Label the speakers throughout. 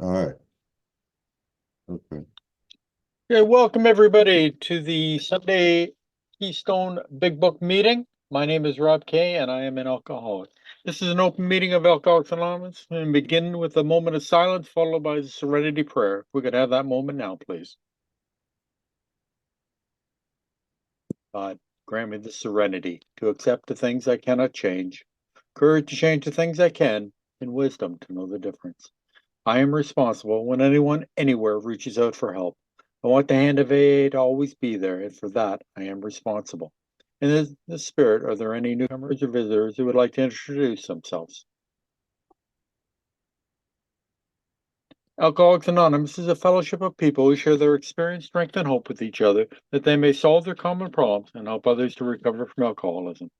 Speaker 1: All right. Okay.
Speaker 2: Okay, welcome everybody to the Sunday Keystone Big Book meeting. My name is Rob Kay and I am an alcoholic. This is an open meeting of Alcoholics Anonymous and begin with a moment of silence followed by the serenity prayer. If we could have that moment now, please. God, grant me the serenity to accept the things I cannot change, courage to change the things I can, and wisdom to know the difference. I am responsible when anyone anywhere reaches out for help. I want the hand of AA to always be there, and for that I am responsible. In this spirit, are there any newcomers or visitors who would like to introduce themselves? Alcoholics Anonymous is a fellowship of people who share their experience, strength, and hope with each other that they may solve their common problems and help others to recover from alcoholism.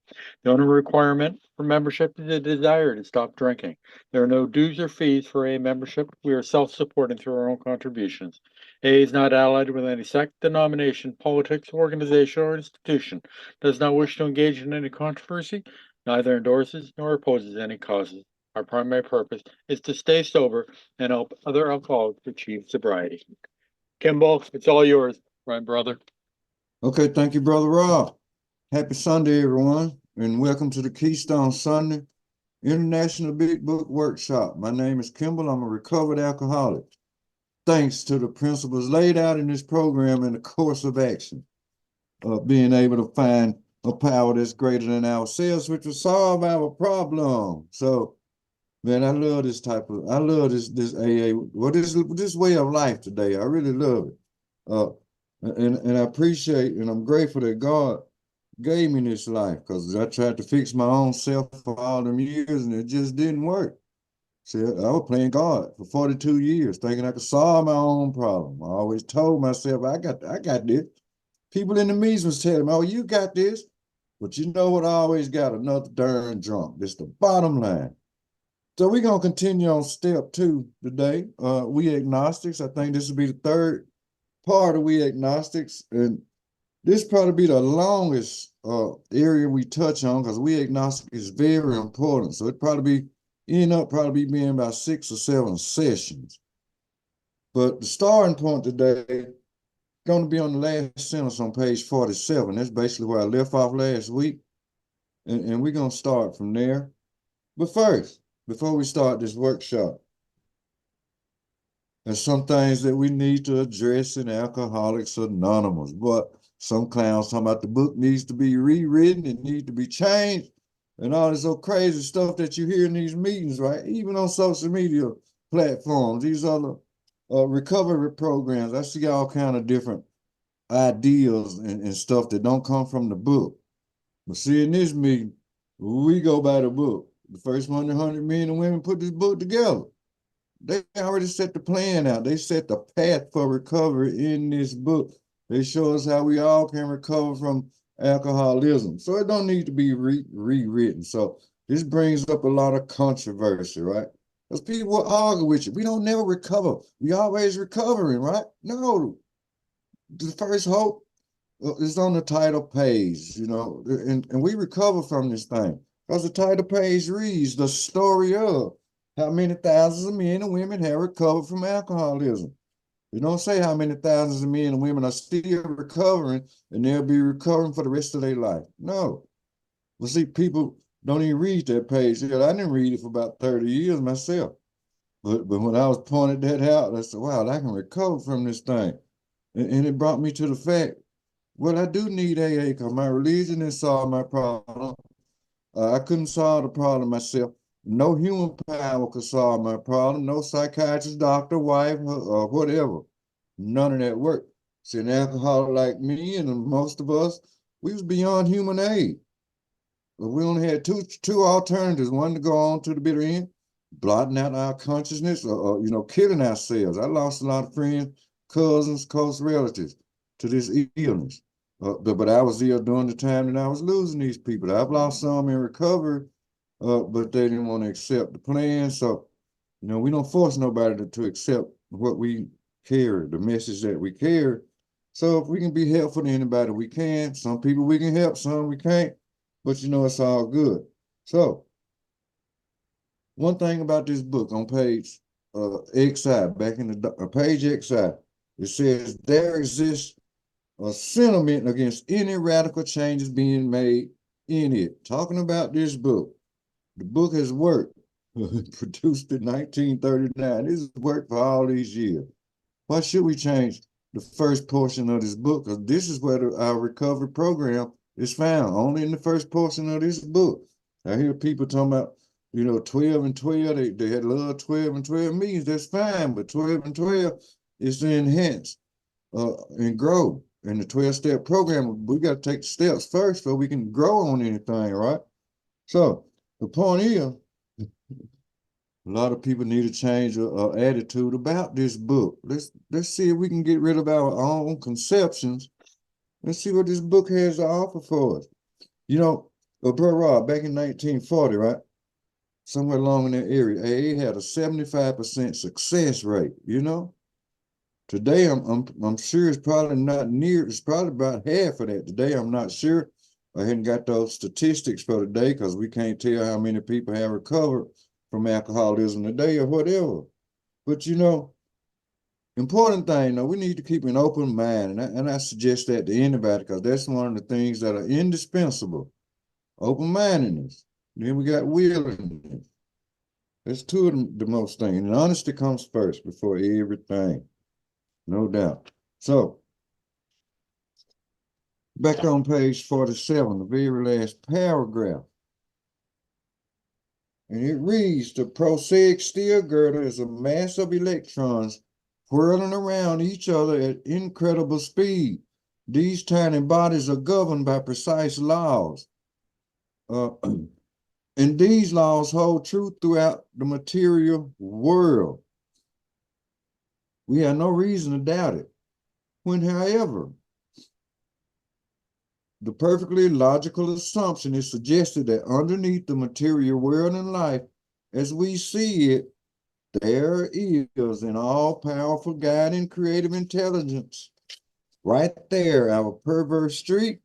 Speaker 2: The only requirement for membership is a desire to stop drinking. There are no dues or fees for A membership. We are self-supporting through our own contributions. A is not allied with any sect, denomination, politics, organization, or institution, does not wish to engage in any controversy, neither endorses nor opposes any causes. Our primary purpose is to stay sober and help other alcoholics achieve sobriety. Kimball, it's all yours, my brother.
Speaker 1: Okay, thank you, Brother Rob. Happy Sunday, everyone, and welcome to the Keystone Sunday International Big Book Workshop. My name is Kimball. I'm a recovered alcoholic. Thanks to the principles laid out in this program and the course of action, being able to find a power that's greater than ourselves, which will solve our problem. So, man, I love this AA, this way of life today. I really love it. Uh, and I appreciate and I'm grateful that God gave me this life because I tried to fix my own self for all them years and it just didn't work. See, I was playing God for 42 years, thinking I could solve my own problem. I always told myself, I got this. People in the meetings was telling me, oh, you got this. But you know what? I always got another darn drunk. That's the bottom line. So we're going to continue on step 2 today. We Agnostics. I think this will be the third part of We Agnostics. And this probably be the longest area we touch on because We Agnostic is very important. So it probably being about 6 or 7 sessions. But the starting point today is going to be on the last sentence on page 47. That's basically where I left off last week. And we're going to start from there. But first, before we start this workshop, there's some things that we need to address in Alcoholics Anonymous. But some clowns talking about the book needs to be rewritten, it needs to be changed, and all this old crazy stuff that you hear in these meetings, right? Even on social media platforms, these other recovery programs, I see all kind of different ideas and stuff that don't come from the book. But see, in this meeting, we go by the book. The first 100 men and women put this book together. They already set the plan out. They set the path for recovery in this book. They show us how we all can recover from alcoholism. So it don't need to be rewritten. So this brings up a lot of controversy, right? Because people will argue with you. We don't never recover. We always recovering, right? No. The first hope is on the title page, and we recover from this thing. Because the title page reads the story of how many thousands of men and women have recovered from alcoholism. You don't say how many thousands of men and women are still recovering and they'll be recovering for the rest of their life. No. Well, see, people don't even read that page. I didn't read it for about 30 years myself. But when I was pointed that out, I said, wow, I can recover from this thing. And it brought me to the fact, well, I do need AA because my religion didn't solve my problem. I couldn't solve the problem myself. No human power could solve my problem. No psychiatrist, doctor, wife, or whatever. None of that worked. See, an alcoholic like me and most of us, we was beyond human aid. But we only had two alternatives. One to go on to the bitter end, blotting out our consciousness, or killing ourselves. I lost a lot of friends, cousins, close relatives to this illness. But I was ill during the time that I was losing these people. I've lost some in recovery, but they didn't want to accept the plan. So, we don't force nobody to accept what we carry, the message that we carry. So if we can be helpful to anybody, we can. Some people we can help, some we can't. But it's all good. So, one thing about this book on page XI, back in the page XI, it says there exists a sentiment against any radical changes being made in it. Talking about this book, the book has worked, produced in 1939. This has worked for all these years. Why should we change the first portion of this book? Because this is where our recovery program is found, only in the first portion of this book. I hear people talking about, 12 and 12, they had love 12 and 12 means that's fine, but 12 and 12 is to enhance and grow. In the 12-step program, we got to take the steps first so we can grow on anything, right? So the point is, a lot of people need to change our attitude about this book. Let's see if we can get rid of our own conceptions and see what this book has to offer for us. Bro Rob, back in 1940, right? Somewhere along in that area, AA had a 75% success rate, Today, I'm sure it's probably not near. It's probably about half of that. Today, I'm not sure. I hadn't got those statistics for today because we can't tell how many people have recovered from alcoholism today or whatever. But important thing, we need to keep an open mind, and I suggest that to anybody because that's one of the things that are indispensable. Open-mindedness. Then we got willingness. That's two of the most things. And honesty comes first before everything. No doubt. So, back on page 47, the very last paragraph. And it reads, the prosaic steel girdle is a mass of electrons whirling around each other at incredible speed. These tiny bodies are governed by precise laws. And these laws hold true throughout the material world. We have no reason to doubt it. When, however, the perfectly logical assumption is suggested that underneath the material world and life, as we see it, there is an all-powerful guiding creative intelligence. Right there, our perverse streak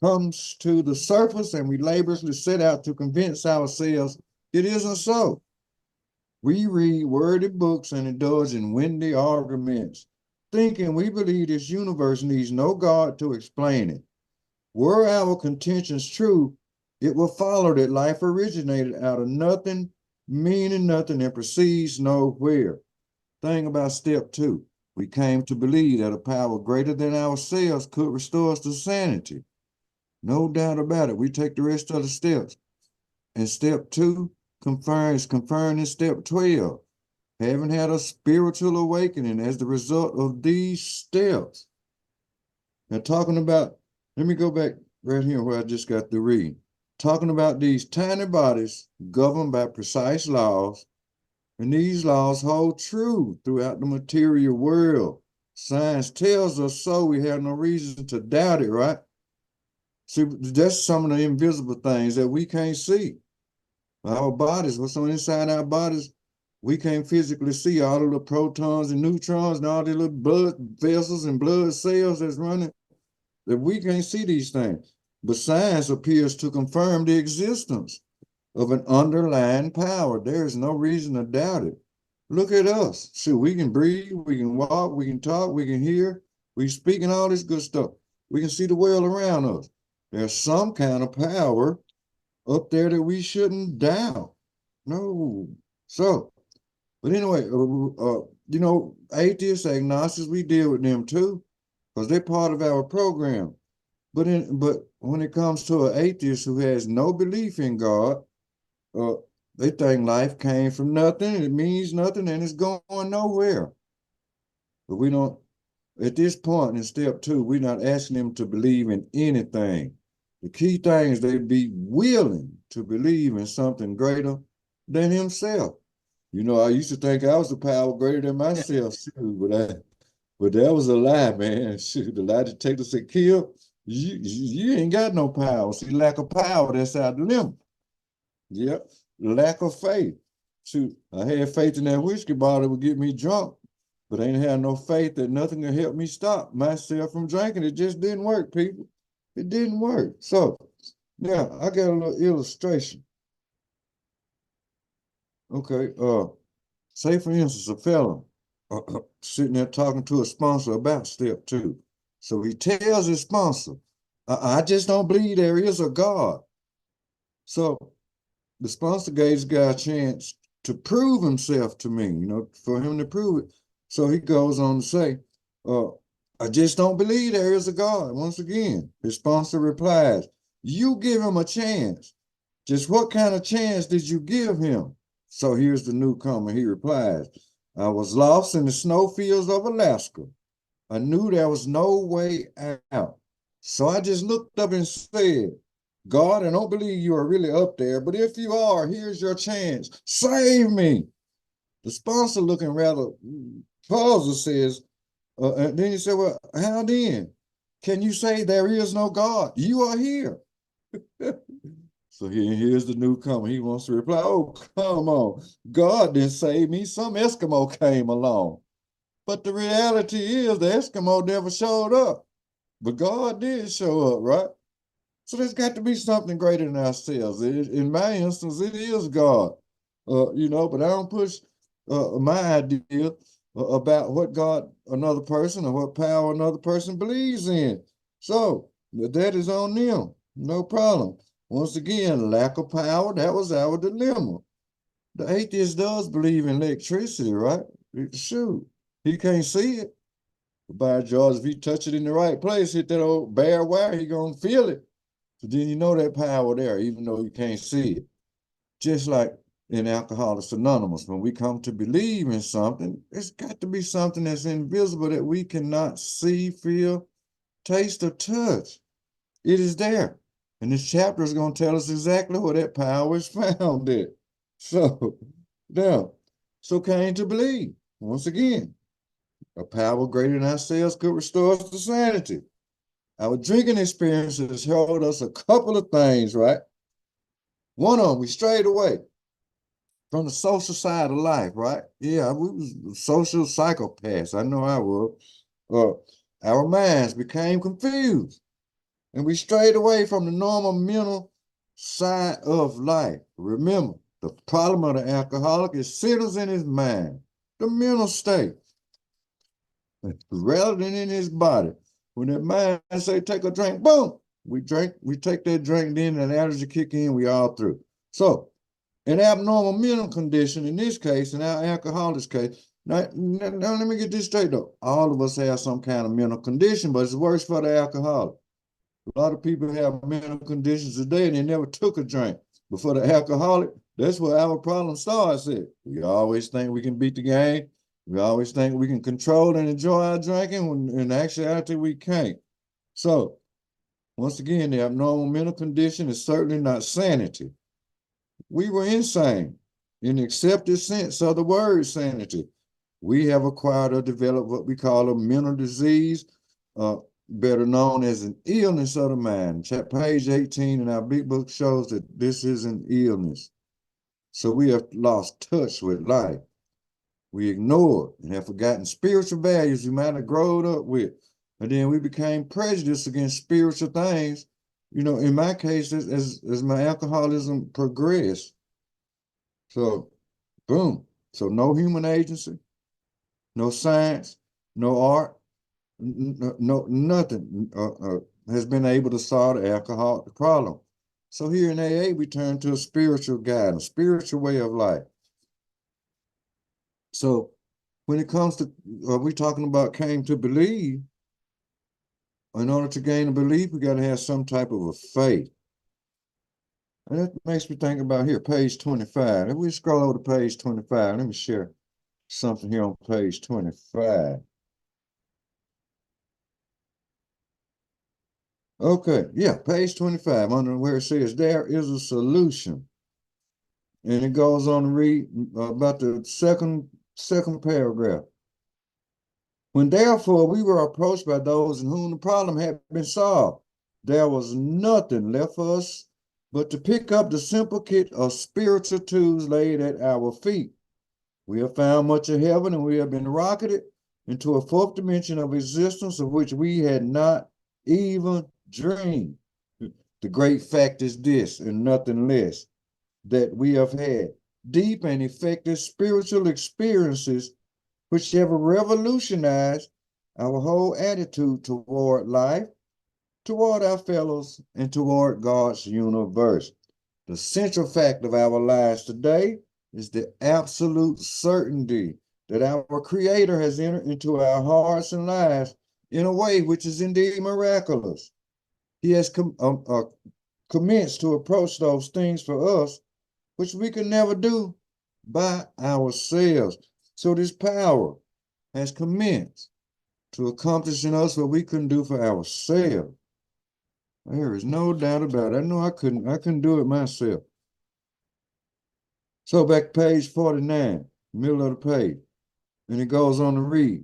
Speaker 1: comes to the surface and we laboriously set out to convince ourselves it isn't so. We read wordy books and indulge in windy arguments, thinking we believe this universe needs no God to explain it. Were our contentions true, it will follow that life originated out of nothing, meaning nothing, and proceeds nowhere. Thing about step 2, we came to believe that a power greater than ourselves could restore us to sanity. No doubt about it. We take the rest of the steps. And step 2 confirmed in step 12. Having had a spiritual awakening as the result of these steps. Now talking about, let me go back right here where I just got the reading. Talking about these tiny bodies governed by precise laws, and these laws hold true throughout the material world. Science tells us so. We have no reason to doubt it, right? See, that's some of the invisible things that we can't see. Our bodies, what's on inside our bodies, we can't physically see all of the protons and neutrons and all the little blood vessels and blood cells that's running. That we can't see these things. But science appears to confirm the existence of an underlying power. There is no reason to doubt it. Look at us. See, we can breathe, we can walk, we can talk, we can hear, we speak and all this good stuff. We can see the world around us. There's some kind of power up there that we shouldn't doubt. No. So, but anyway, atheists, agnostics, we deal with them too, because they're part of our program. But when it comes to an atheist who has no belief in God, they think life came from nothing, it means nothing, and it's going nowhere. But we don't, at this point in step 2, we're not asking them to believe in anything. The key thing is they be willing to believe in something greater than himself. I used to think I was a power greater than myself, but that was a lie, man. Shoot, the lie detector said, kill, you ain't got no power. See, lack of power, that's our dilemma. Yep, lack of faith. Shoot, I had faith in that whiskey bottle would get me drunk, but I ain't had no faith that nothing could help me stop myself from drinking. It just didn't work, people. It didn't work. So, now I got a little illustration. Okay, Say, for instance, a fellow sitting there talking to a sponsor about step 2. So he tells his sponsor, I just don't believe there is a God. So the sponsor gave this guy a chance to prove himself to me, for him to prove it. So he goes on to say, uh, I just don't believe there is a God. Once again, his sponsor replies, you give him a chance. Just what kind of chance did you give him? So here's the newcomer. He replies, I was lost in the snowfields of Alaska. I knew there was no way out. So I just looked up and said, God, I don't believe you are really up there, but if you are, here's your chance. Save me. The sponsor, looking rather puzzled, says, and then he said, well, how then? Can you say there is no God? You are here. So here's the newcomer. He wants to reply, oh, come on. God didn't save me. Some Eskimo came along. But the reality is the Eskimo never showed up. But God did show up, right? So there's got to be something greater than ourselves. In my instance, it is God. But I don't push my idea about what God another person or what power another person believes in. So that is on them. No problem. Once again, lack of power, that was our dilemma. The atheist does believe in electricity, right? Shoot, he can't see it. By George, if he touch it in the right place, hit that old bare wire, he gonna feel it. So then you know that power there, even though you can't see it. Just like in Alcoholics Anonymous, when we come to believe in something, it's got to be something that's invisible that we cannot see, feel, taste, or touch. It is there. And this chapter is going to tell us exactly where that power is found at. So, now, so came to believe, once again, a power greater than ourselves could restore us to sanity. Our drinking experiences showed us a couple of things, right? One of them, we strayed away from the social side of life, right? Yeah, we was social psychopaths. I know I was. Our minds became confused, and we strayed away from the normal mental side of life. Remember, the problem of the alcoholic is centers in his mind, the mental state, rather than in his body. When that mind say, take a drink, boom, we drink, we take that drink, then that allergy kick in, we all through. So an abnormal mental condition, in this case, in our alcoholic's case, now let me get this straight though. All of us have some kind of mental condition, but it's worse for the alcoholic. A lot of people have mental conditions today and they never took a drink. But for the alcoholic, that's where our problem starts at. We always think we can beat the game. We always think we can control and enjoy our drinking when in actuality we can't. So, once again, the abnormal mental condition is certainly not sanity. We were insane in the accepted sense of the word sanity. We have acquired or developed what we call a mental disease, better known as an illness of the mind. Page 18 in our big book shows that this is an illness. So we have lost touch with life. We ignored and have forgotten spiritual values we might have grown up with. And then we became prejudiced against spiritual things. In my case, as my alcoholism progressed. So, boom. So no human agency, no science, no art, no nothing has been able to solve the alcohol problem. So here in AA, we turn to a spiritual guidance, spiritual way of life. So when it comes to, we talking about came to believe, in order to gain a belief, we got to have some type of a faith. And that makes me think about here, page 25. If we scroll over to page 25, let me share something here on page 25. Okay, yeah, page 25, under where it says there is a solution. And it goes on to read about the second paragraph. When therefore we were approached by those in whom the problem had been solved, there was nothing left for us but to pick up the simple kit of spiritual tools laid at our feet. We have found much of heaven and we have been rocketed into a fourth dimension of existence of which we had not even dreamed. The great fact is this and nothing less, that we have had deep and effective spiritual experiences which have revolutionized our whole attitude toward life, toward our fellows, and toward God's universe. The central fact of our lives today is the absolute certainty that our Creator has entered into our hearts and lives in a way which is indeed miraculous. He has commenced to approach those things for us which we can never do by ourselves. So this power has commenced to accomplish in us what we couldn't do for ourselves. There is no doubt about it. I know I couldn't do it myself. So back to page 49, middle of the page, and it goes on to read.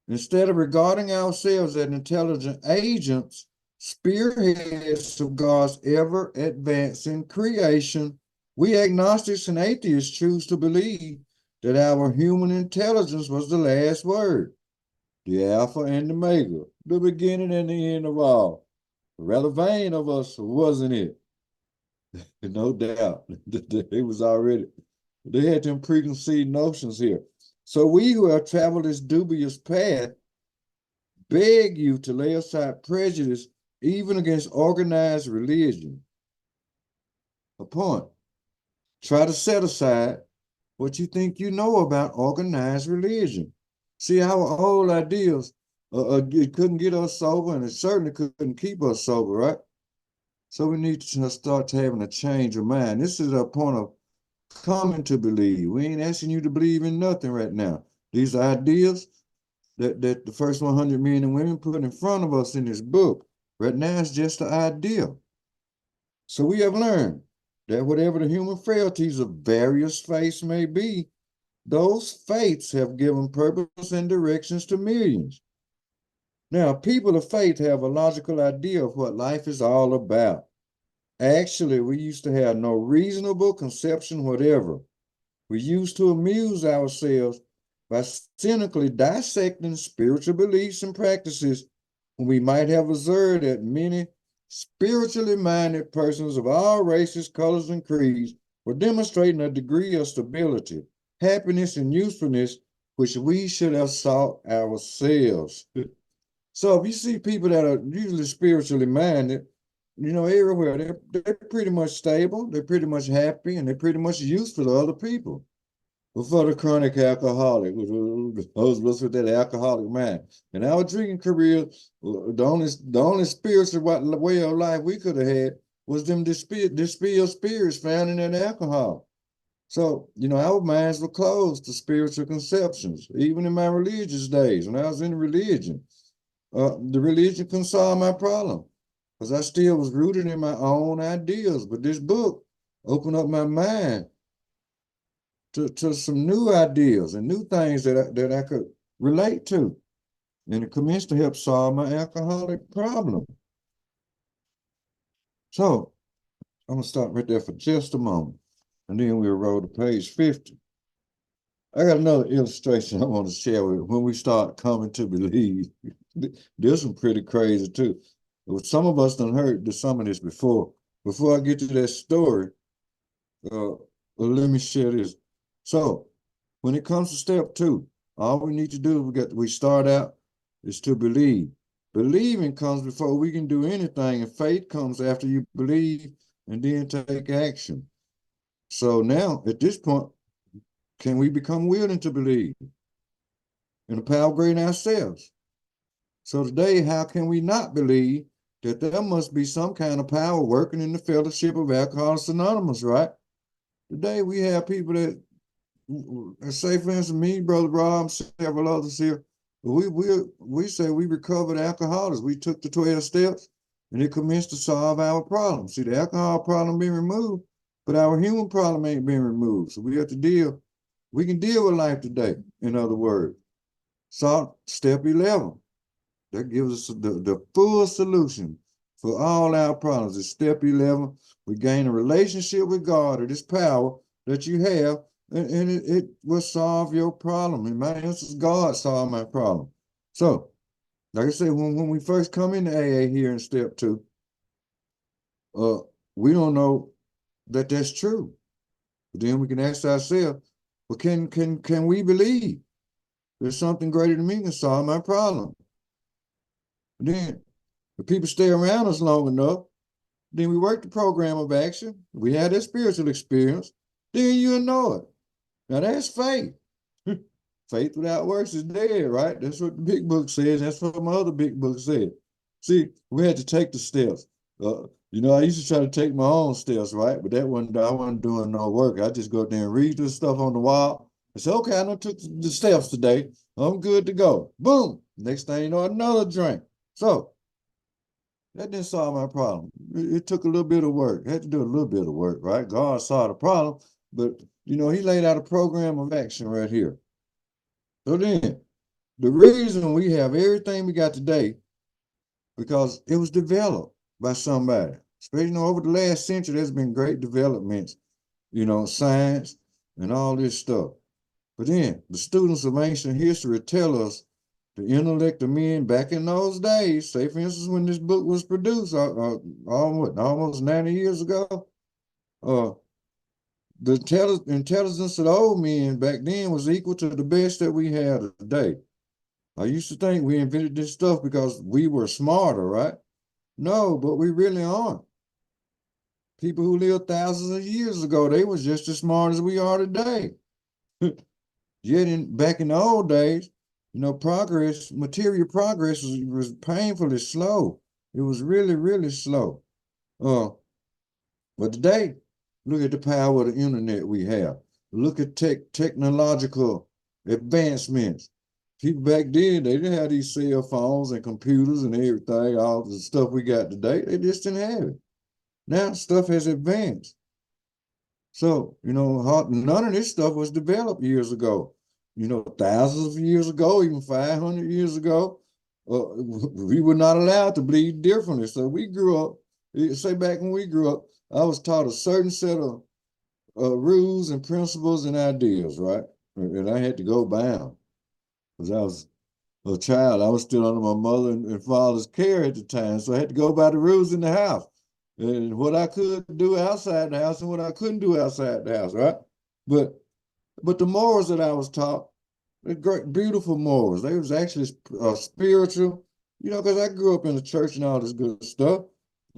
Speaker 1: Instead of regarding ourselves as intelligent agents, spearheads of God's ever-advancing creation, we agnostics and atheists choose to believe that our human intelligence was the last word, the Alpha and the Omega, the beginning and the end of all. Rather vain of us, wasn't it? No doubt. It was already, they had them preconceived notions here. So we who have traveled this dubious path beg you to lay aside prejudice even against organized religion. A point. Try to set aside what you think you know about organized religion. See, our old ideas, it couldn't get us sober, and it certainly couldn't keep us sober, right? So we need to start having a change of mind. This is a point of coming to believe. We ain't asking you to believe in nothing right now. These are ideas that the first 100 men and women put in front of us in this book. Right now, it's just an idea. So we have learned that whatever the human frailties of various faiths may be, those faiths have given purpose and directions to millions. Now, people of faith have a logical idea of what life is all about. Actually, we used to have no reasonable conception whatever. We used to amuse ourselves by cynically dissecting spiritual beliefs and practices when we might have observed that many spiritually minded persons of all races, colors, and creeds were demonstrating a degree of stability, happiness, and usefulness which we should have sought ourselves. So if you see people that are usually spiritually minded, everywhere, they're pretty much stable, they're pretty much happy, and they're pretty much useful to other people. But for the chronic alcoholic, those of us with that alcoholic mind, in our drinking career, the only spiritual way of life we could have had was them distilled spirits found in that alcohol. So, our minds were closed to spiritual conceptions, even in my religious days, when I was in religion. The religion couldn't solve my problem because I still was rooted in my own ideas. But this book opened up my mind to some new ideas and new things that I could relate to. And it commenced to help solve my alcoholic problem. So I'm going to stop right there for just a moment. And then we'll roll to page 50. I got another illustration I want to share with you when we start coming to believe. This one pretty crazy too. Some of us done heard some of this before. Before I get to that story, let me share this. So when it comes to step 2, all we need to do, we start out is to believe. Believing comes before we can do anything, and faith comes after you believe and then take action. So now at this point, can we become willing to believe in the power greater than ourselves? So today, how can we not believe that there must be some kind of power working in the fellowship of Alcoholics Anonymous, right? Today we have people that say, for instance, me, Brother Rob, several others here, we say we recovered alcoholics. We took the 12 steps and it commenced to solve our problem. See, the alcohol problem being removed, but our human problem ain't been removed. So we have to we can deal with life today, in other words. So step 11, that gives us the full solution for all our problems. It's step 11, we gain a relationship with God or this power that you have, and it will solve your problem. In my instance, God solved my problem. So, like I said, when we first come into AA here in step 2, we don't know that that's true. But then we can ask ourselves, well, can we believe there's something greater than me can solve my problem? But then if people stay around us long enough, then we work the program of action. We had that spiritual experience. Then you'll know it. Now that's faith. Faith without works is dead, right? That's what the big book says. That's what my other big book said. See, we had to take the steps. I used to try to take my own steps, right? But I wasn't doing no work. I just go up there and read the stuff on the wall. I said, okay, I done took the steps today. I'm good to go. Boom. Next thing you know, another drink. So that didn't solve my problem. It took a little bit of work. I had to do a little bit of work, right? God saw the problem, but he laid out a program of action right here. So then, the reason we have everything we got today, because it was developed by somebody. Especially, over the last century, there's been great developments, science and all this stuff. But then, the students of ancient history tell us the intellect of men back in those days, say for instance, when this book was produced, almost 90 years ago, the intelligence of the old men back then was equal to the best that we have today. I used to think we invented this stuff because we were smarter, right? No, but we really aren't. People who lived thousands of years ago, they was just as smart as we are today. Yet back in the old days, material progress was painfully slow. It was really, really slow. But today, look at the power of the internet we have. Look at technological advancements. People back then, they didn't have these cell phones and computers and everything, all the stuff we got today. They just didn't have it. Now stuff has advanced. So, none of this stuff was developed years ago. Thousands of years ago, even 500 years ago, we were not allowed to believe differently. So we grew up, say back when we grew up, I was taught a certain set of rules and principles and ideas, right? And I had to go by them because I was a child. I was still under my mother and father's care at the time. So I had to go by the rules in the house and what I could do outside the house and what I couldn't do outside the house, right? But the morals that I was taught, they're great, beautiful morals. They was actually spiritual, because I grew up in the church and all this good stuff.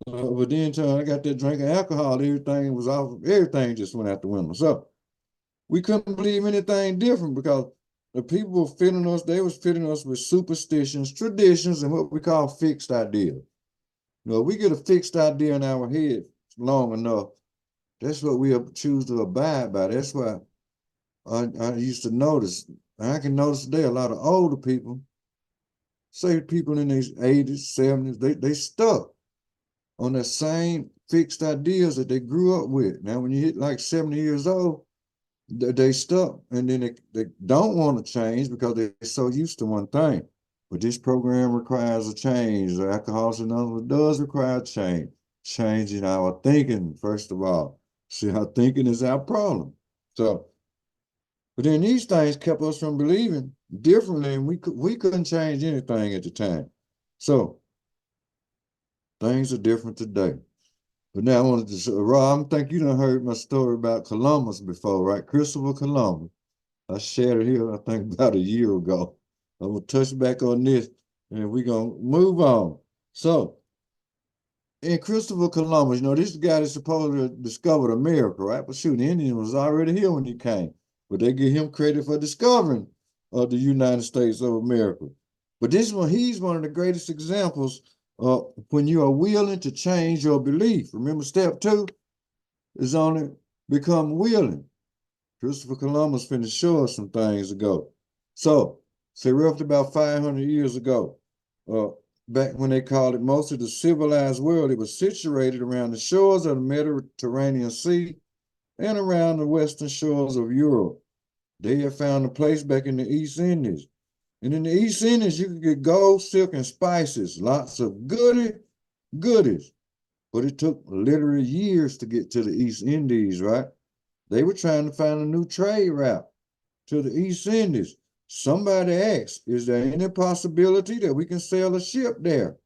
Speaker 1: But then until I got that drink of alcohol, everything was off. Everything just went out the window. So we couldn't believe anything different because the people were filling us. They was filling us with superstitions, traditions, and what we call fixed ideas. We get a fixed idea in our head long enough. That's what we choose to abide by. That's why I used to notice. I can notice today a lot of older people, say people in their 80s, 70s, they stuck on the same fixed ideas that they grew up with. Now, when you hit like 70 years old, they stuck, and then they don't want to change because they're so used to one thing. But this program requires a change. The Alcoholics Anonymous does require change. Changing our thinking, first of all. See, our thinking is our problem. So, but then these things kept us from believing differently, and we couldn't change anything at the time. So, things are different today. But now I wanted to say, Rob, I think you done heard my story about Columbus before, right? Christopher Columbus. I shared it here, I think, about a year ago. I'm going to touch back on this, and we're going to move on. So, in Christopher Columbus, this is the guy that's supposed to have discovered America, right? But shoot, the Indian was already here when he came. But they give him credit for discovering the United States of America. But he's one of the greatest examples when you are willing to change your belief. Remember, step 2 is only become willing. Christopher Columbus finished show us some things ago. So, say roughly about 500 years ago, back when they called it most of the civilized world, it was situated around the shores of the Mediterranean Sea and around the western shores of Europe. They had found a place back in the East Indies. And in the East Indies, you could get gold, silk, and spices, lots of goodies. But it took literally years to get to the East Indies, right? They were trying to find a new trade route to the East Indies. Somebody asked, is there any possibility that we can sail a ship there?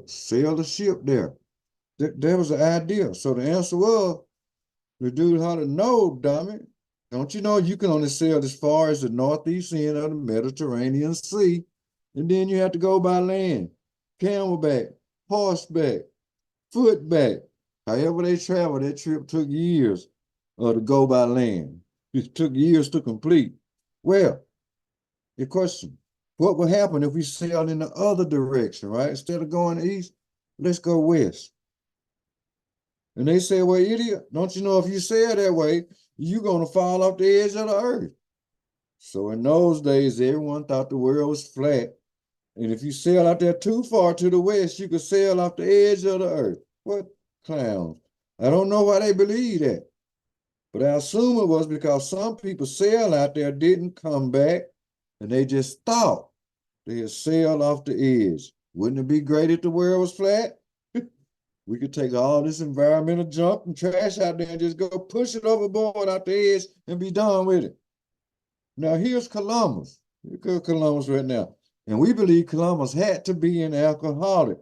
Speaker 1: Sail a ship there. That was the idea. So the answer was, The dude hollered, no, dummy. Don't you know you can only sail as far as the northeast end of the Mediterranean Sea, and then you have to go by land, camelback, horseback, footback. However they traveled, that trip took years to go by land. It took years to complete. Well, the question, what would happen if we sailed in the other direction, right? Instead of going east, let's go west. And they say, well, idiot, don't you know if you sail that way, you're going to fall off the edge of the earth. So in those days, everyone thought the world was flat. And if you sail out there too far to the west, you could sail off the edge of the earth. What clowns? I don't know why they believe that. But I assume it was because some people sailed out there, didn't come back, and they just thought they had sailed off the edge. Wouldn't it be great if the world was flat? We could take all this environmental junk and trash out there and just go push it overboard out the edge and be done with it. Now here's Columbus. Here's Columbus right now. And we believe Columbus had to be an alcoholic.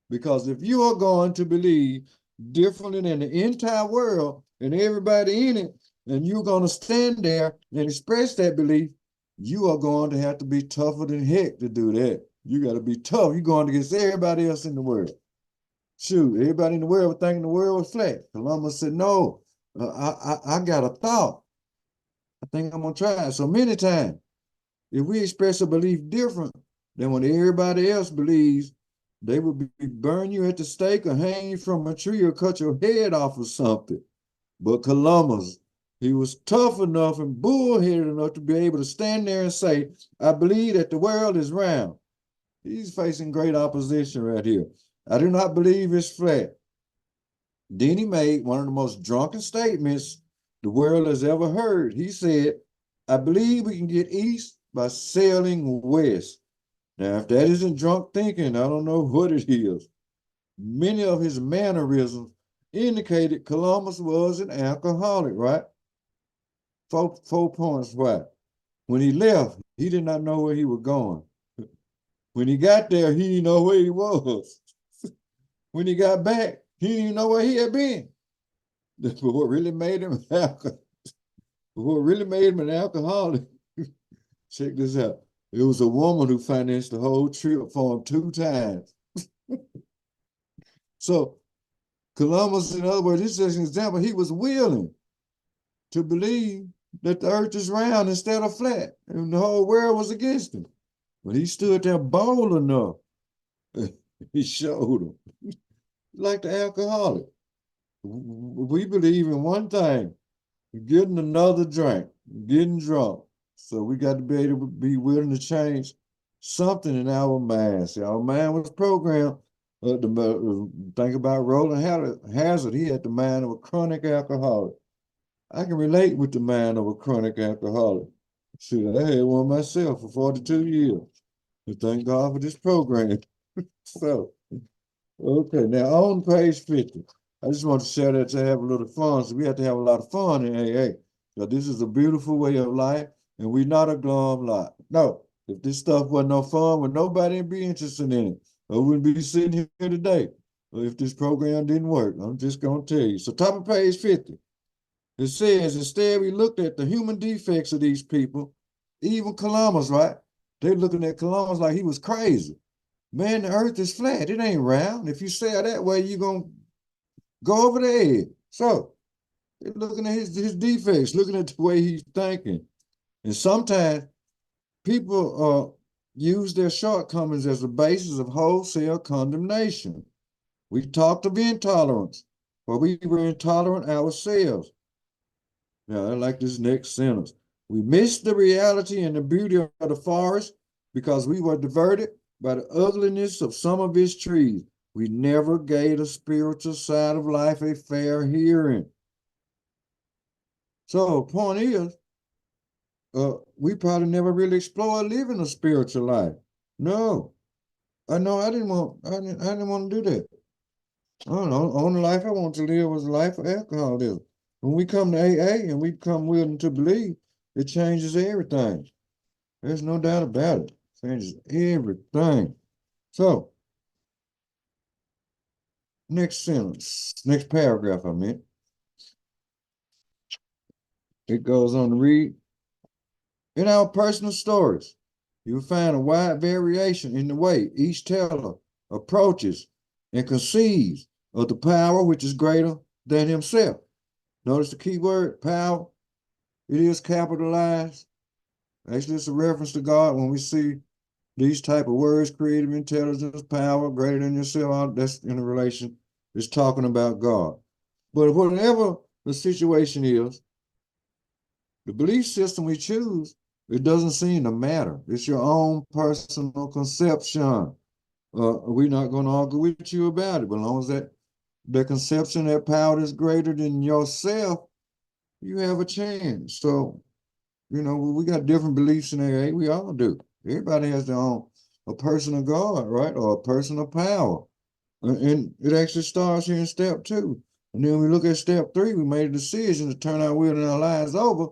Speaker 1: Because if you are going to believe differently than the entire world and everybody in it, and you're going to stand there and express that belief, you are going to have to be tougher than heck to do that. You got to be tough. You're going against everybody else in the world. Shoot, everybody in the world was thinking the world was flat. Columbus said, no, I got a thought. I think I'm going to try it. So many times, if we express a belief different than what everybody else believes, they would burn you at the stake or hang you from a tree or cut your head off or something. But Columbus, he was tough enough and bullheaded enough to be able to stand there and say, I believe that the world is round. He's facing great opposition right here. I do not believe it's flat. Then he made one of the most drunken statements the world has ever heard. He said, I believe we can get east by sailing west. Now, if that isn't drunk thinking, I don't know what it is. Many of his mannerisms indicated Columbus was an alcoholic, right? 4 points why. When he left, he did not know where he was going. When he got there, he didn't know where he was. When he got back, he didn't even know where he had been. But what really made him an alcoholic, check this out. It was a woman who financed the whole trip for him 2 times. So Columbus, in other words, this is an example. He was willing to believe that the earth is round instead of flat, and the whole world was against him. But he stood there bold enough. He showed them. Like the alcoholic. We believe in one thing, getting another drink, getting drunk. So we got to be able to be willing to change something in our mind. See, our mind was programmed to think about Roland Hazard. He had the mind of a chronic alcoholic. I can relate with the mind of a chronic alcoholic. Shoot, I had one myself for 42 years. And thank God for this program. So, okay, now on page 50, I just want to share that to have a little fun. So we have to have a lot of fun in AA. So this is a beautiful way of life, and we're not a glum lot. No, if this stuff wasn't no fun, would nobody be interested in it. I wouldn't be sitting here today if this program didn't work. I'm just going to tell you. So top of page 50, it says, instead we looked at the human defects of these people, even Columbus, right? They're looking at Columbus like he was crazy. Man, the earth is flat. It ain't round. If you sail that way, you're going to go over the edge. So they're looking at his defects, looking at the way he's thinking. And sometimes people use their shortcomings as a basis of wholesale condemnation. We talked of intolerance, but we were intolerant ourselves. Now, I like this next sentence. We missed the reality and the beauty of the forest because we were diverted by the ugliness of some of its trees. We never gave the spiritual side of life a fair hearing. So the point is, we probably never really explored living a spiritual life. No, I know I didn't want to do that. I don't know. Only life I want to live was a life of alcoholism. When we come to AA and we come willing to believe, it changes everything. There's no doubt about it. It changes everything. So, next sentence, next paragraph I meant. it goes on to read, in our personal stories, you will find a wide variation in the way each teller approaches and conceives of the power which is greater than himself. Notice the key word, power. It is capitalized. Actually, it's a reference to God when we see these type of words, creative intelligence, power, greater than yourself, that's in a relation, it's talking about God. But whatever the situation is, the belief system we choose, it doesn't seem to matter. It's your own personal conception. We're not going to argue with you about it, but as long as that conception, that power is greater than yourself, you have a chance. So, we got different beliefs in AA. We all do. Everybody has their own, a personal God, right? Or a personal power. And it actually starts here in step 2. And then we look at step 3, we made a decision to turn our will and our lives over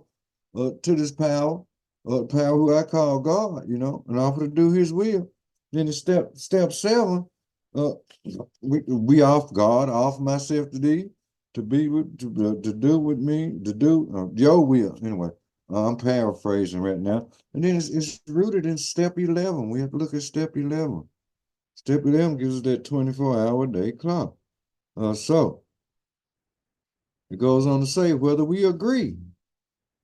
Speaker 1: to this power, power who I call God, and offer to do his will. Then in step 7, we offer God, I offer myself to thee, to be with, to do with me, to do your will. Anyway, I'm paraphrasing right now. And then it's rooted in step 11. We have to look at step 11. Step 11 gives us that 24-hour day clock. So it goes on to say, whether we agree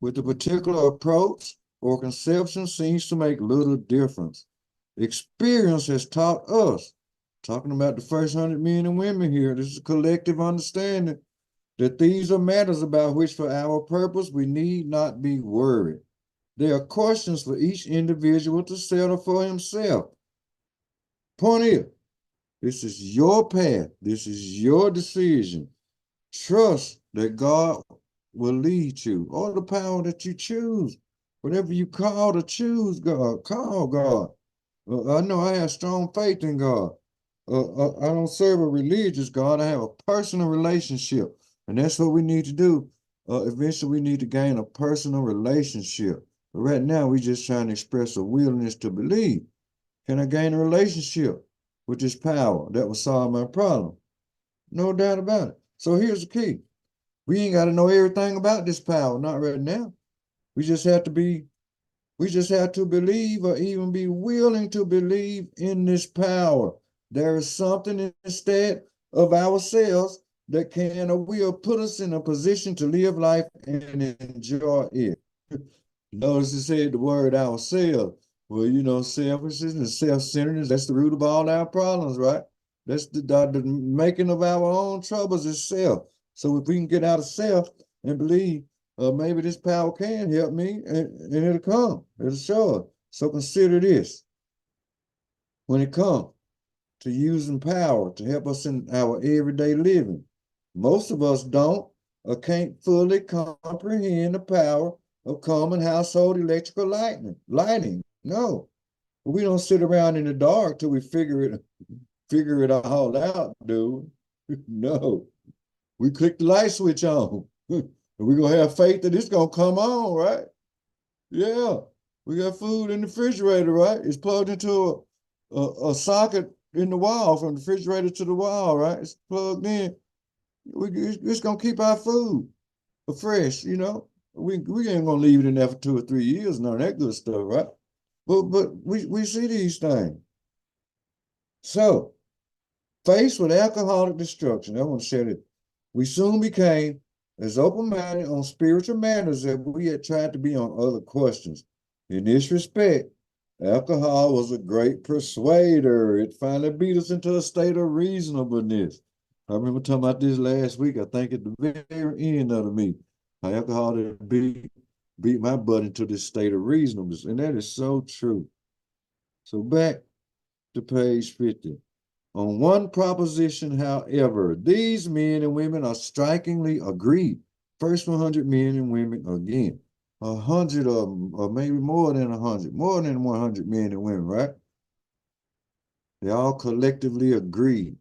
Speaker 1: with the particular approach or conception seems to make little difference. Experience has taught us, talking about the first 100 men and women here, this is a collective understanding, that these are matters about which for our purpose we need not be worried. They are questions for each individual to settle for himself. Point is, this is your path. This is your decision. Trust that God will lead you, or the power that you choose. Whatever you call to choose God, call God. I know I have strong faith in God. I don't serve a religious God. I have a personal relationship. And that's what we need to do. Eventually, we need to gain a personal relationship. But right now, we're just trying to express a willingness to believe. Can I gain a relationship with this power that will solve my problem? No doubt about it. So here's the key. We ain't got to know everything about this power, not right now. We just have to believe, or even be willing to believe in this power. There is something instead of ourselves that can or will put us in a position to live life and enjoy it. Notice it said the word ourselves. Well, selfishness and self-centeredness, that's the root of all our problems, right? That's the making of our own troubles is self. So if we can get out of self and believe, maybe this power can help me, and it'll come. It'll show us. So consider this. When it comes to using power to help us in our everyday living, most of us don't or can't fully comprehend the power of common household electrical lighting. No, we don't sit around in the dark till we figure it all out, dude. No, we click the light switch on. We're gonna have faith that it's gonna come on, right? Yeah, we got food in the refrigerator, right? It's plugged into a socket in the wall from the refrigerator to the wall, right? It's plugged in. It's gonna keep our food fresh, We ain't gonna leave it in there for 2 or 3 years, none of that good stuff, right? But we see these things. So, faced with alcoholic destruction, I want to say that we soon became as open-minded on spiritual matters as we had tried to be on other questions. In this respect, alcohol was a great persuader. It finally beat us into a state of reasonableness. I remember talking about this last week, I think at the very end of the meeting. How alcohol had beat my butt into this state of reasonableness. And that is so true. So back to page 50. On one proposition, however, these men and women are strikingly agreed. First 100 men and women again. 100 of them, or maybe more than 100, more than 100 men and women, right? They all collectively agree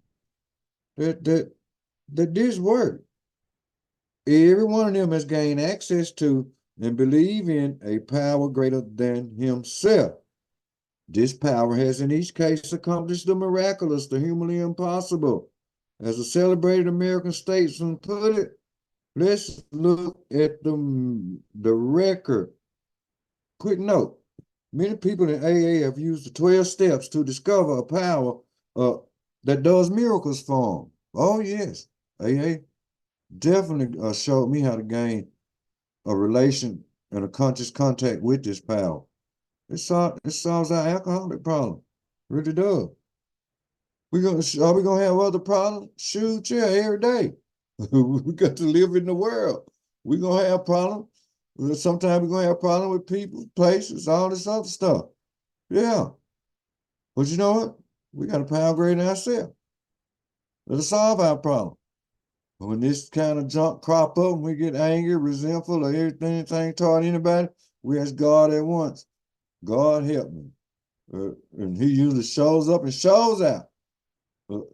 Speaker 1: that this work, every one of them has gained access to and believe in a power greater than himself. This power has in each case accomplished the miraculous, the humanly impossible. As a celebrated American statesman put it, Let's look at the record. Quick note. Many people in AA have used the 12 steps to discover a power uh, that does miracles for them. Oh, yes. AA definitely showed me how to gain a relation and a conscious contact with this power. It solves our alcoholic problem. Really does. Are we gonna have other problems? Shoot, yeah, every day. We got to live in the world. We're gonna have problems. Sometimes we're gonna have problems with people, places, all this other stuff. Yeah. But you know what? We got a power greater than ourselves. It'll solve our problem. When this kind of junk crop up and we get angry, resentful, or anything toward anybody, we ask God at once. God help me. And he usually shows up and shows out.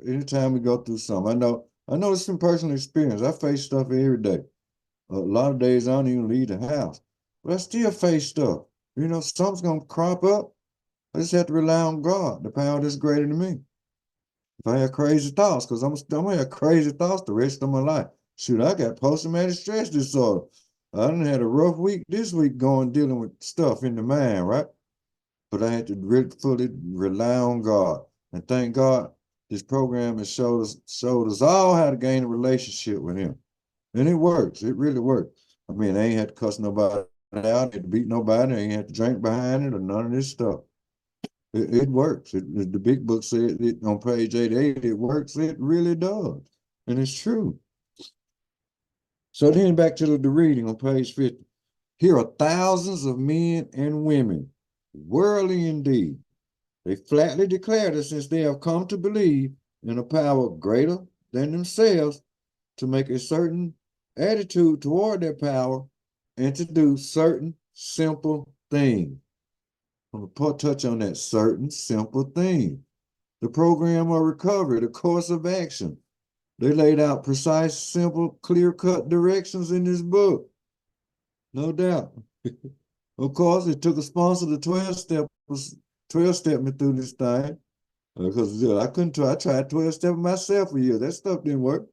Speaker 1: Anytime we go through something, I know it's from personal experience. I face stuff every day. A lot of days I don't even leave the house, but I still face stuff. You know, something's gonna crop up. I just have to rely on God, the power that's greater than me. If I have crazy thoughts, because I'm gonna have crazy thoughts the rest of my life. Shoot, I got post-traumatic stress disorder. I done had a rough week this week dealing with stuff in the mind, right? But I had to really fully rely on God. And thank God this program has showed us all how to gain a relationship with him. And it works. It really works. I mean, I ain't had to cuss nobody out, I ain't had to beat nobody, I ain't had to drink behind it or none of this stuff. It works. The big book said it on page 88, it works. It really does. And it's true. So then back to the reading on page 50. Here are thousands of men and women, worldly indeed. They flatly declare that since they have come to believe in a power greater than themselves to make a certain attitude toward their power and to do certain simple things. I'm going to touch on that certain simple thing. The program of recovery, the course of action. They laid out precise, simple, clear-cut directions in this book. No doubt. Of course, it took a sponsor to 12 step me through this thing. Because I couldn't try. I tried 12 steps myself for years. That stuff didn't work.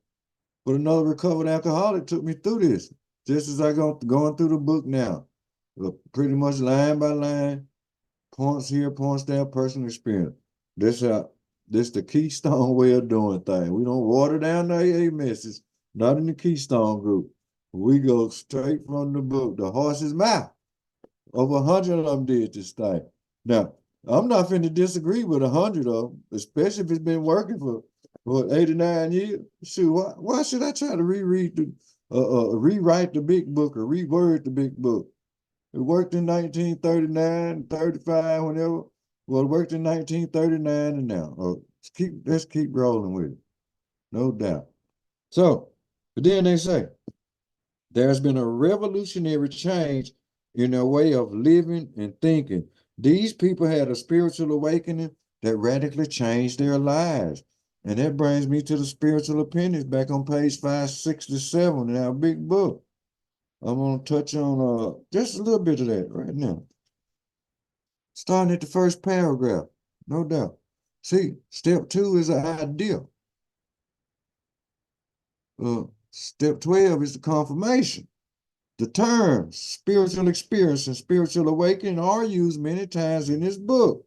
Speaker 1: But another recovered alcoholic took me through this, just as I going through the book now. Pretty much line by line, points here, points there, personal experience. This the Keystone way of doing things. We don't water down the AA message, not in the Keystone group. We go straight from the book, the horse's mouth. Over 100 of them did this thing. Now, I'm not finna disagree with 100 of them, especially if it's been working for 89 years. Shoot, why should I try to rewrite the big book or reword the big book? It worked in 1939, 35, whenever. Well, it worked in 1939 and now. Let's keep rolling with it. No doubt. So, but then they say, there's been a revolutionary change in their way of living and thinking. These people had a spiritual awakening that radically changed their lives. And that brings me to the spiritual opinions back on page 567 in our big book. I'm going to touch on just a little bit of that right now. Starting at the first paragraph, no doubt. See, step 2 is an idea. Step 12 is the confirmation. The terms spiritual experience and spiritual awakening are used many times in this book,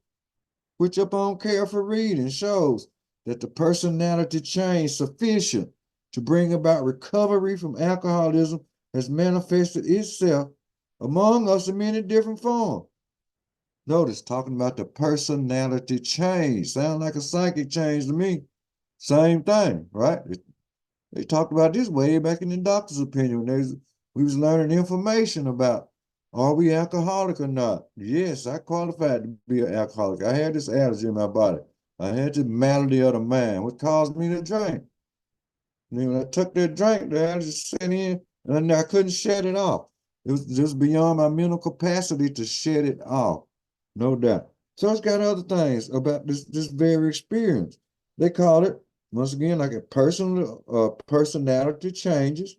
Speaker 1: which upon careful reading shows that the personality change sufficient to bring about recovery from alcoholism has manifested itself among us in many different forms. Notice talking about the personality change. Sound like a psychic change to me. Same thing, right? They talked about this way back in the doctor's opinion when we was learning information about are we alcoholic or not. Yes, I qualified to be an alcoholic. I had this allergy in my body. I had this malady of the mind, which caused me to drink. And when I took that drink, the allergy set in, and I couldn't shut it off. It was just beyond my mental capacity to shut it off, no doubt. So it's got other things about this very experience. They call it, once again, like a personality changes,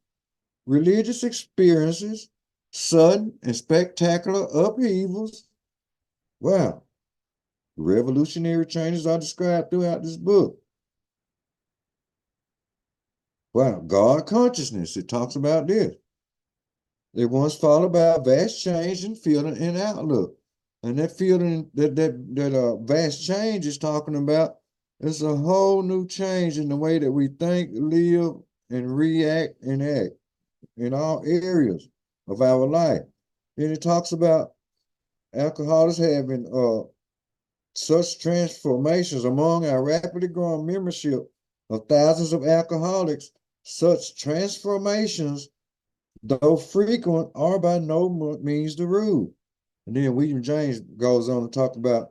Speaker 1: religious experiences, sudden and spectacular upheavals. Wow. Revolutionary changes are described throughout this book. Wow, God consciousness, it talks about this. It once followed by a vast change in feeling and outlook. And that feeling, that vast change is talking about, it's a whole new change in the way that we think, live, and react and act in all areas of our life. And it talks about alcoholics having such transformations among our rapidly growing membership of thousands of alcoholics. Such transformations, though frequent, are by no means the rule. And then William James goes on to talk about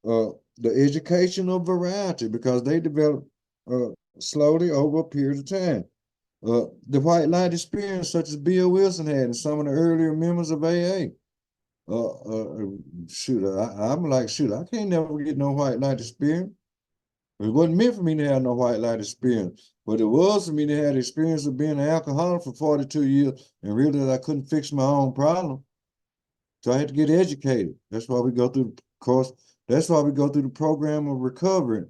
Speaker 1: the education of variety, because they develop uh, slowly over a period of time. The white light experience, such as Bill Wilson had and some of the earlier members of AA. I'm like, shoot, I can't never get no white light experience. It wasn't meant for me to have no white light experience, but it was for me to have the experience of being an alcoholic for 42 years and realize I couldn't fix my own problem. So I had to get educated. That's why we go through the course. That's why we go through the program of recovery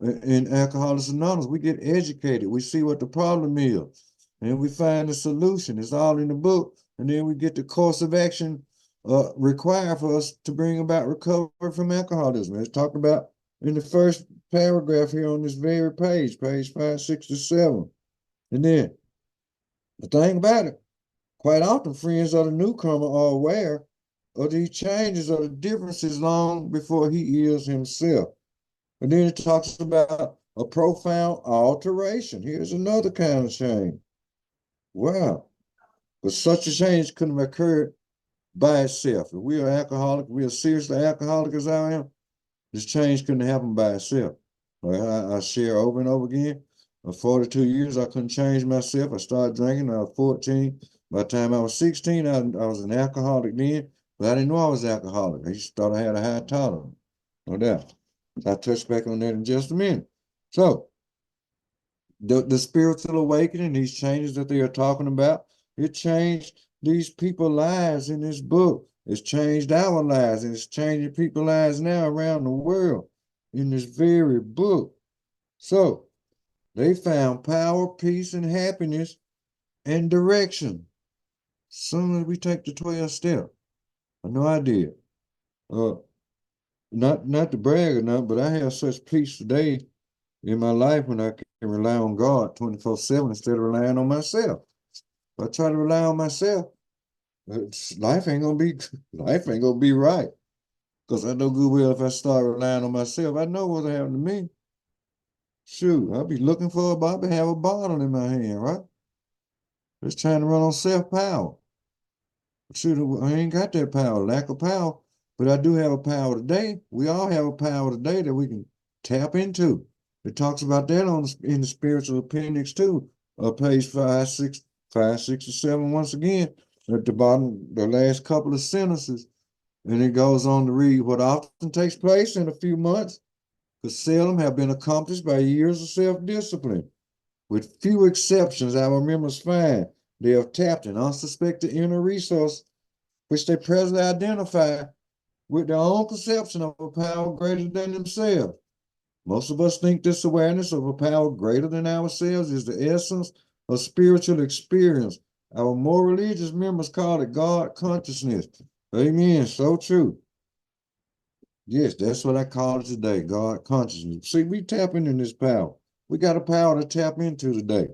Speaker 1: in Alcoholics Anonymous. We get educated. We see what the problem is, and we find the solution. It's all in the book, and then we get the course of action required for us to bring about recovery from alcoholism. It's talked about in the first paragraph here on this very page 567. And then the thing about it, quite often friends of the newcomer are aware of these changes or the differences long before he is himself. And then it talks about a profound alteration. Here's another kind of change. Wow. But such a change couldn't have occurred by itself. If we are alcoholic, we are seriously alcoholic as I am, this change couldn't happen by itself. Like I share over and over again. For 42 years, I couldn't change myself. I started drinking when I was 14. By the time I was 16, I was an alcoholic then, but I didn't know I was alcoholic. I just thought I had a high tolerance, no doubt. So I'll touch back on that in just a minute. So the spiritual awakening, these changes that they are talking about, it changed these people's lives in this book. It's changed our lives, and it's changing people's lives now around the world in this very book. So they found power, peace, and happiness and direction. Soon as we take the 12 step. I know I did. Uh, not to brag or nothing, but I have such peace today in my life when I can rely on God 24/7 instead of relying on myself. If I try to rely on myself, life ain't gonna be right. Because I know good well if I start relying on myself, I know what'll happen to me. Shoot, I'll be looking for a bottle, have a bottle in my hand, right? Just trying to run on self-power. Shoot, I ain't got that power, lack of power, but I do have a power today. We all have a power today that we can tap into. It talks about that in the spiritual appendix too, page 567 once again, at the bottom, the last couple of sentences. And it goes on to read, what often takes place in a few months could seldom have been accomplished by years of self-discipline. With few exceptions, our members find they have tapped an unsuspected inner resource which they presently identify with their own conception of a power greater than themselves. Most of us think this awareness of a power greater than ourselves is the essence of spiritual experience. Our more religious members call it God consciousness. Amen. So true. Yes, that's what I call it today, God consciousness. See, we tapping in this power. We got a power to tap into today.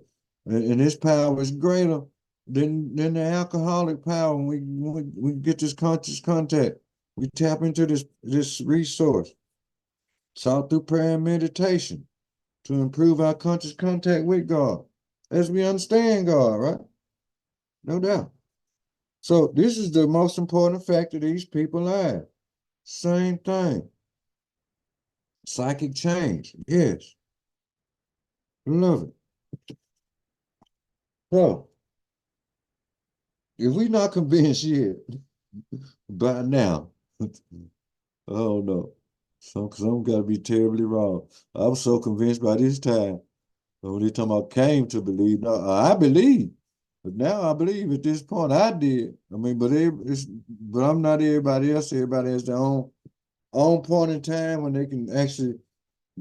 Speaker 1: And this power is greater than the alcoholic power. When we get this conscious contact, we tap into this resource. Sought through prayer and meditation to improve our conscious contact with God as we understand God, right? No doubt. So this is the most important fact of these people lives. Same thing. Psychic change. Yes. Love it. So if we not convinced yet by now, I don't know. Some gotta be terribly wrong. I was so convinced by this time. When they talking about came to believe, no, I believe. But now I believe at this point I did. I mean, but I'm not everybody else. Everybody has their own point in time when they can actually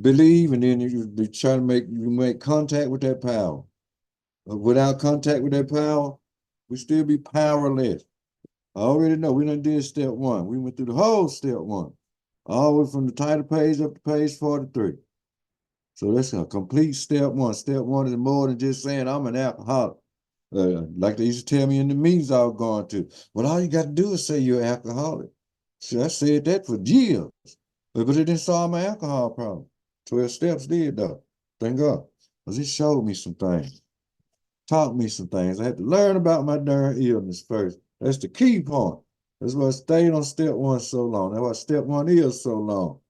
Speaker 1: believe, and then you be trying to make contact with that power. without contact with that power, we still be powerless. I already know we done did step one. We went through the whole step one, all the way from the title page up to page 43. So that's a complete step one. Step one is more than just saying I'm an alcoholic. Like they used to tell me in the meetings I was going to. Well, all you got to do is say you're an alcoholic. See, I said that for years, but it didn't solve my alcohol problem. 12 steps did, though. Thank God. Because it showed me some things, taught me some things. I had to learn about my darn illness first. That's the key point. That's why I stayed on step one so long. That's why step one is so long.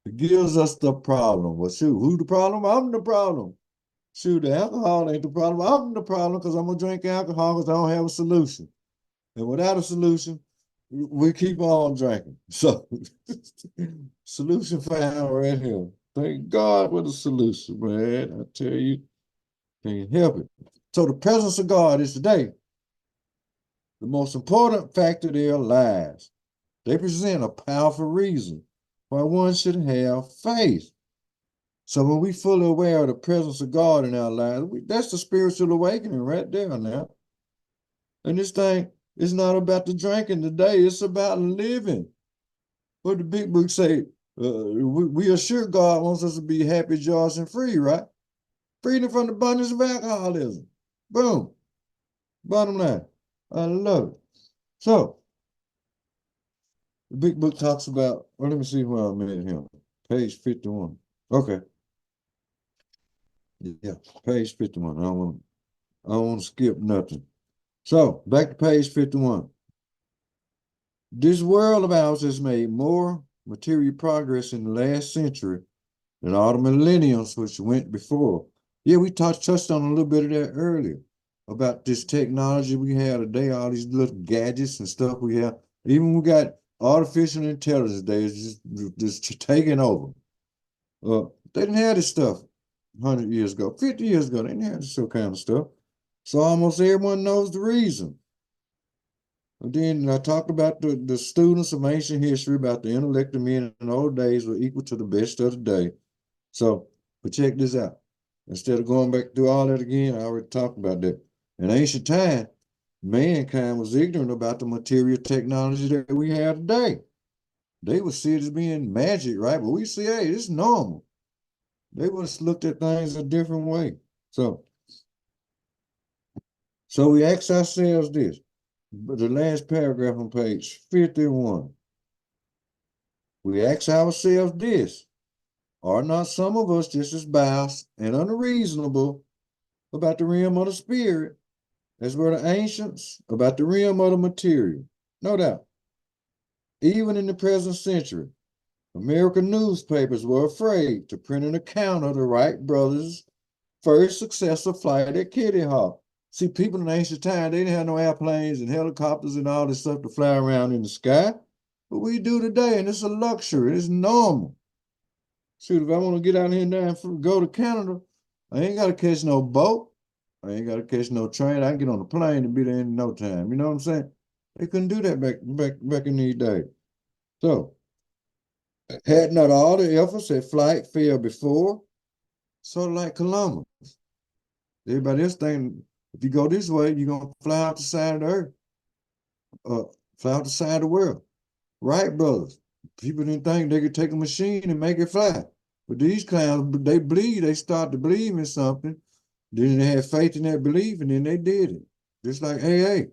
Speaker 1: It gives us the problem. Well, shoot, who the problem? I'm the problem. Shoot, the alcohol ain't the problem. I'm the problem because I'm going to drink alcohol because I don't have a solution. And without a solution, we keep on drinking. So, solution found right here. Thank God for the solution, man. I tell you, can't help it. So, the presence of God is today the most important factor in their lives. They present a powerful reason why one should have faith. So when we fully aware of the presence of God in our lives, that's the spiritual awakening right there now. And this thing is not about the drinking today. It's about living. What the big book say, we are sure God wants us to be happy, joyous, and free, right? Freedom from the abundance of alcoholism. Boom. Bottom line. I love it. So, the big book talks about, well, let me see where I'm at here. Page 51. Okay. Yeah, page 51. I don't want to skip nothing. So, back to page 51. This world of ours has made more material progress in the last century than all the millenniums which went before. Yeah, we touched on a little bit of that earlier about this technology we have today, all these little gadgets and stuff we have. Even we got artificial intelligence days just taking over. They didn't have this stuff 100 years ago, 50 years ago. They didn't have this kind of stuff. So almost everyone knows the reason. And then I talked about the students of ancient history about the intellect of men in the old days were equal to the best of the day. So, but check this out. Instead of going back through all that again, I already talked about that. In ancient time, mankind was ignorant about the material technology that we have today. They would see it as being magic, right? But we see, hey, it's normal. They would have looked at things a different way. So we ask ourselves this, the last paragraph on page 51. We ask ourselves this, are not some of us just as biased and unreasonable about the realm of the spirit as were the ancients about the realm of the material? No doubt. Even in the present century, American newspapers were afraid to print an account of the Wright brothers' first successful flight at Kitty Hawk. See, people in ancient time, they didn't have no airplanes and helicopters and all this stuff to fly around in the sky. But we do today, and it's a luxury. It's normal. Shoot, if I want to get out here now and go to Canada, I ain't got to catch no boat. I ain't got to catch no train. I can get on a plane and be there in no time. You know what I'm saying? They couldn't do that back in these days. So, had not all the efforts at flight failed before, sort of like Columbus. Everybody else thinking, if you go this way, you're going to fly out the side of the earth, fly out the side of the world. Wright brothers, people didn't think they could take a machine and make it fly. But these clowns, they start to believe in something. Then they had faith in that belief, and then they did it. Just like, hey,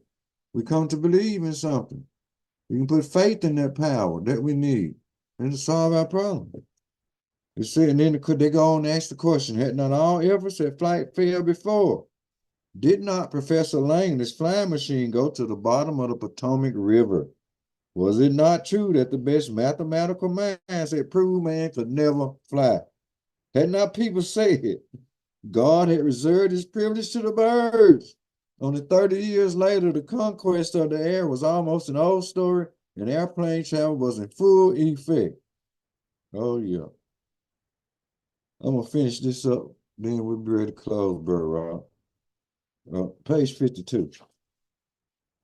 Speaker 1: we come to believe in something. We can put faith in that power that we need and to solve our problem. You see, and then they go on and ask the question, had not all efforts at flight failed before? Did not Professor Langley's flying machine go to the bottom of the Potomac River? Was it not true that the best mathematical minds had proved man could never fly? Had not people said God had reserved his privilege to the birds? Only 30 years later, the conquest of the air was almost an old story, and airplane travel was in full effect. Oh, yeah. I'm going to finish this up, then we'll be ready to close, Brother Rob. Page 52.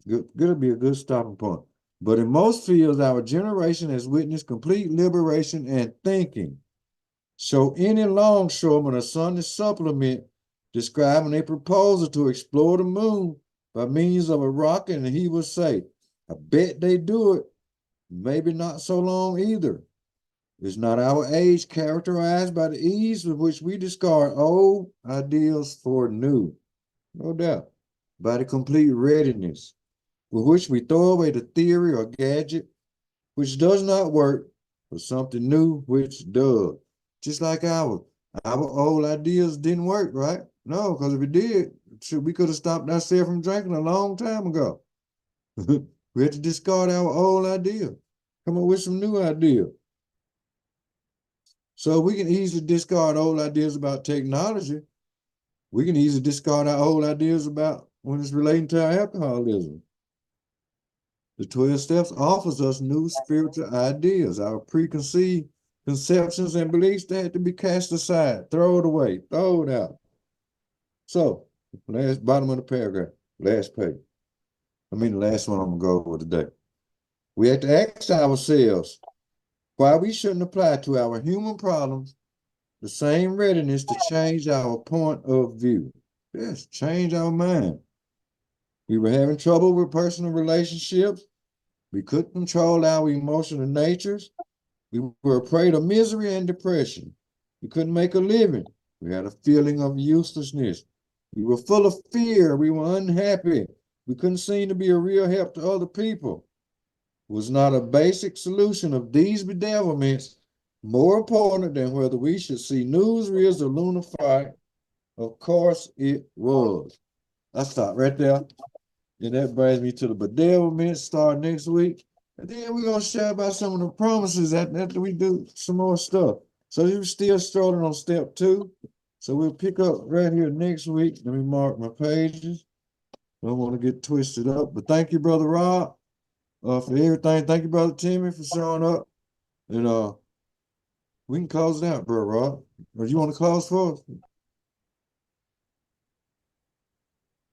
Speaker 1: Good, gonna be a good stopping point. But in most fields, our generation has witnessed complete liberation and thinking. So any longshoreman or Sunday supplement describing a proposal to explore the moon by means of a rocket, and he would say, I bet they do it. Maybe not so long either. Is not our age characterized by the ease with which we discard old ideals for new? No doubt. By the complete readiness with which we throw away the theory or gadget which does not work for something new which does. Just like our old ideas didn't work, right? No, because if it did, we could have stopped ourselves from drinking a long time ago. We had to discard our old idea, come up with some new idea. So we can easily discard old ideas about technology. We can easily discard our old ideas about when it's relating to our alcoholism. The 12 steps offers us new spiritual ideas. Our preconceived conceptions and beliefs that had to be cast aside, throw it away, throw it out. So, last bottom of the paragraph, last page. The last one I'm gonna go over today. We have to ask ourselves why we shouldn't apply to our human problems the same readiness to change our point of view. Yes, change our mind. We were having trouble with personal relationships. We couldn't control our emotional natures. We were afraid of misery and depression. We couldn't make a living. We had a feeling of uselessness. We were full of fear. We were unhappy. We couldn't seem to be a real help to other people. Was not a basic solution of these bedevilments more important than whether we should see newsreels or lunar fire? Of course it was. I stop right there. And that brings me to the bedevilments start next week. And then we're going to share about some of the promises after we do some more stuff. So you're still strolling on step 2. So we'll pick up right here next week. Let me mark my pages. I don't want to get twisted up. But thank you, Brother Rob, for everything. Thank you, Brother Timmy, for showing up. And we can close it out, Brother Rob. Or you want to close for us?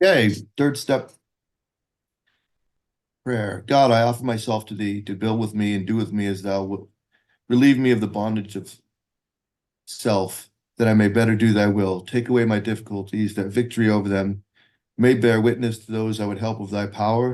Speaker 3: Okay, third step prayer. God, I offer myself to thee to build with me and do with me as thou wilt. Relieve me of the bondage of self, that I may better do thy will. Take away my difficulties, that victory over them may bear witness to those I would help of thy power.